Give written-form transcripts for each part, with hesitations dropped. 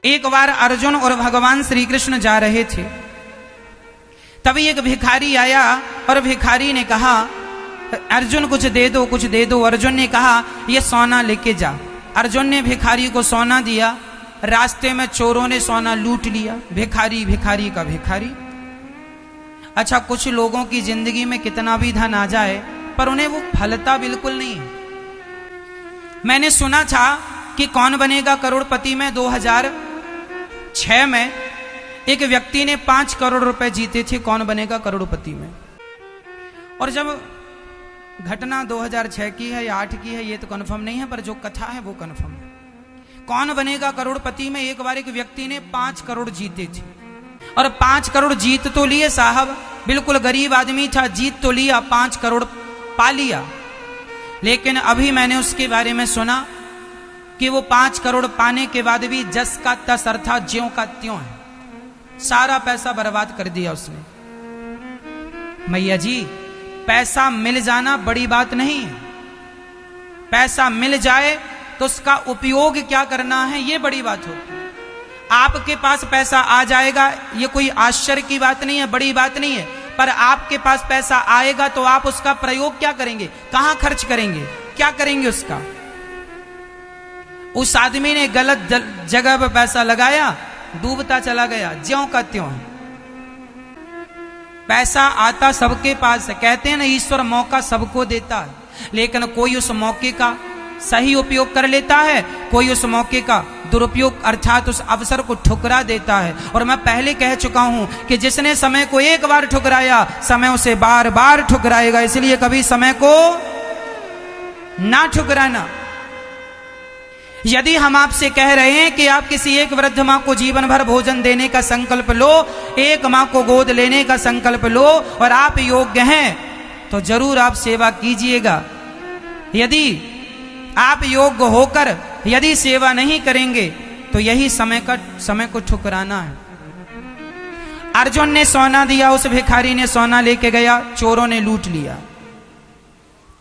एक बार अर्जुन और भगवान श्री कृष्ण जा रहे थे, तभी एक भिखारी आया और भिखारी ने कहा अर्जुन कुछ दे दो, कुछ दे दो। अर्जुन ने कहा ये सोना लेके जा। अर्जुन ने भिखारी को सोना दिया। रास्ते में चोरों ने सोना लूट लिया। भिखारी भिखारी का भिखारी। अच्छा, कुछ लोगों की जिंदगी में कितना भी धन आ जाए पर उन्हें वो फलता बिल्कुल नहीं है। मैंने सुना था कि कौन बनेगा करोड़पति में 2006 में एक व्यक्ति ने 5 करोड़ रुपए जीते थे कौन बनेगा करोड़पति में। और जब घटना 2006 की है या 8 की है ये तो कंफर्म नहीं है, पर जो कथा है वो कंफर्म है। कौन बनेगा करोड़पति में एक बार एक व्यक्ति ने 5 करोड़ जीते थे। और 5 करोड़ जीत तो लिए साहब, बिल्कुल गरीब आदमी था, जीत तो लिया, 5 करोड़ पा लिया। लेकिन अभी मैंने उसके बारे में सुना कि वो 5 करोड़ पाने के बाद भी जस का तस अर्थात ज्यों का त्यों है, सारा पैसा बर्बाद कर दिया उसने। मैया जी, पैसा मिल जाना बड़ी बात नहीं है, पैसा मिल जाए तो उसका उपयोग क्या करना है ये बड़ी बात होती है। आपके पास पैसा आ जाएगा ये कोई आश्चर्य की बात नहीं है, बड़ी बात नहीं है, पर आपके पास पैसा आएगा तो आप उसका प्रयोग क्या करेंगे, कहां खर्च करेंगे, क्या करेंगे उसका। उस आदमी ने गलत जगह पर पैसा लगाया, डूबता चला गया, ज्यों का त्यों है। पैसा आता सबके पास है, कहते हैं ना ईश्वर मौका सबको देता है, लेकिन कोई उस मौके का सही उपयोग कर लेता है, कोई उस मौके का दुरुपयोग अर्थात उस अवसर को ठुकरा देता है। और मैं पहले कह चुका हूं कि जिसने समय को एक बार ठुकराया समय उसे बार बार ठुकराएगा, इसलिए कभी समय को ना ठुकराना। यदि हम आपसे कह रहे हैं कि आप किसी एक वृद्ध मां को जीवन भर भोजन देने का संकल्प लो, एक मां को गोद लेने का संकल्प लो और आप योग्य हैं तो जरूर आप सेवा कीजिएगा। यदि आप योग्य होकर यदि सेवा नहीं करेंगे तो यही समय को ठुकराना है। अर्जुन ने सोना दिया, उस भिखारी ने सोना लेके गया, चोरों ने लूट लिया।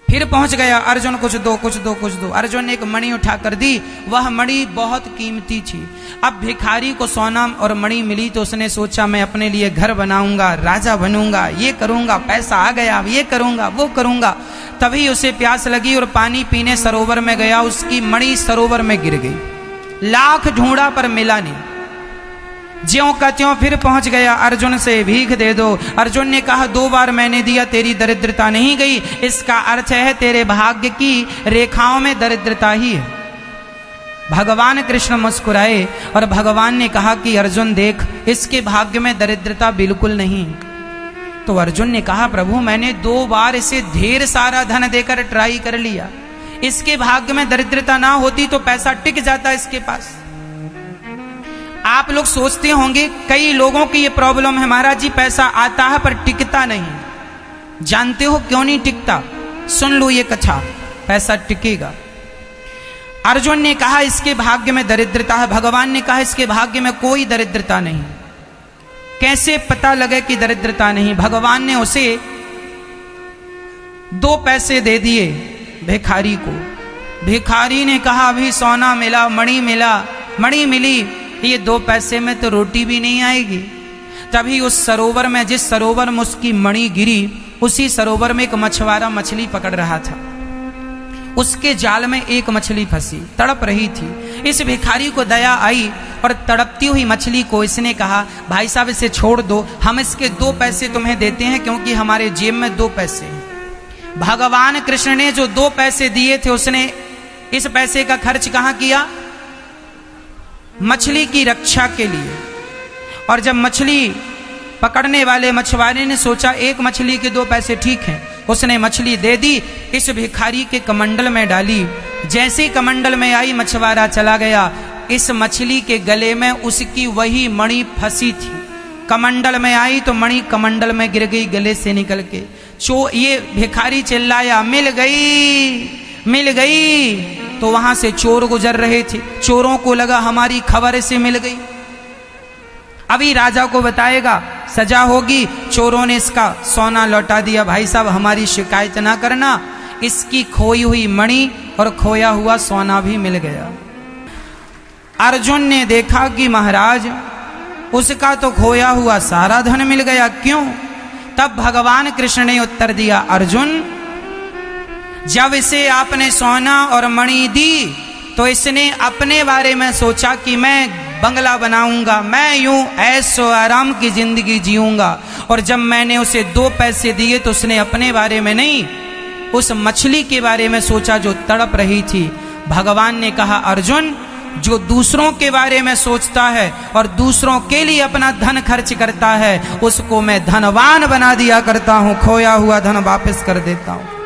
फिर पहुंच गया, अर्जुन कुछ दो कुछ दो कुछ दो। अर्जुन ने एक मणि उठाकर दी, वह मणि बहुत कीमती थी। अब भिखारी को सोना और मणि मिली तो उसने सोचा मैं अपने लिए घर बनाऊंगा, राजा बनूंगा, ये करूंगा, पैसा आ गया, ये करूंगा, वो करूंगा। तभी उसे प्यास लगी और पानी पीने सरोवर में गया, उसकी मणि सरोवर में गिर गई। लाख ढूंढा पर मिला नहीं। ज्यों का त्यों फिर पहुंच गया, अर्जुन से भीख दे दो। अर्जुन ने कहा 2 बार मैंने दिया, तेरी दरिद्रता नहीं गई, इसका अर्थ है तेरे भाग्य की रेखाओं में दरिद्रता ही है। भगवान कृष्ण मुस्कुराए और भगवान ने कहा कि अर्जुन देख, इसके भाग्य में दरिद्रता बिल्कुल नहीं। तो अर्जुन ने कहा प्रभु मैंने 2 बार इसे ढेर सारा धन देकर ट्राई कर लिया, इसके भाग्य में दरिद्रता ना होती तो पैसा टिक जाता इसके पास। आप लोग सोचते होंगे कई लोगों की ये प्रॉब्लम है, महाराज जी पैसा आता है पर टिकता नहीं। जानते हो क्यों नहीं टिकता? सुन लो ये कथा, पैसा टिकेगा। अर्जुन ने कहा इसके भाग्य में दरिद्रता है, भगवान ने कहा इसके भाग्य में कोई दरिद्रता नहीं। कैसे पता लगे कि दरिद्रता नहीं? भगवान ने उसे 2 पैसे दे दिए भिखारी को। भिखारी ने कहा अभी सोना मिला, मणि मिला, मणि मिली, ये 2 पैसे में तो रोटी भी नहीं आएगी। तभी उस सरोवर में, जिस सरोवर में उसकी मणि गिरी, उसी सरोवर में एक मछुआरा मछली पकड़ रहा था। उसके जाल में एक मछली फंसी, तड़प रही थी। इस भिखारी को दया आई और तड़पती हुई मछली को इसने कहा भाई साहब इसे छोड़ दो, हम इसके 2 पैसे तुम्हें देते हैं क्योंकि हमारे जेब में 2 पैसे हैं। भगवान कृष्ण ने जो 2 पैसे दिए थे उसने इस पैसे का खर्च कहां किया? मछली की रक्षा के लिए। और जब मछली पकड़ने वाले मछुआरे ने सोचा एक मछली के 2 पैसे ठीक हैं, उसने मछली दे दी, इस भिखारी के कमंडल में डाली। जैसे ही कमंडल में आई मछुआरा चला गया, इस मछली के गले में उसकी वही मणि फंसी थी। कमंडल में आई तो मणि कमंडल में गिर गई गले से निकल के। ये भिखारी चिल्लाया मिल गई, मिल गई। तो वहां से चोर गुजर रहे थे, चोरों को लगा हमारी खबर से मिल गई, अभी राजा को बताएगा, सजा होगी। चोरों ने इसका सोना लौटा दिया। भाई साहब हमारी शिकायत ना करना, इसकी खोई हुई मणि और खोया हुआ सोना भी मिल गया। अर्जुन ने देखा कि महाराज उसका तो खोया हुआ सारा धन मिल गया, क्यों? तब भगवान कृष्ण ने उत्तर दिया, अर्जुन जब इसे आपने सोना और मणि दी तो इसने अपने बारे में सोचा कि मैं बंगला बनाऊंगा, मैं यूं ऐशो आराम की जिंदगी जीऊंगा। और जब मैंने उसे 2 पैसे दिए तो उसने अपने बारे में नहीं, उस मछली के बारे में सोचा जो तड़प रही थी। भगवान ने कहा, अर्जुन जो दूसरों के बारे में सोचता है और दूसरों के लिए अपना धन खर्च करता है उसको मैं धनवान बना दिया करता हूं, खोया हुआ धन वापस कर देता हूं।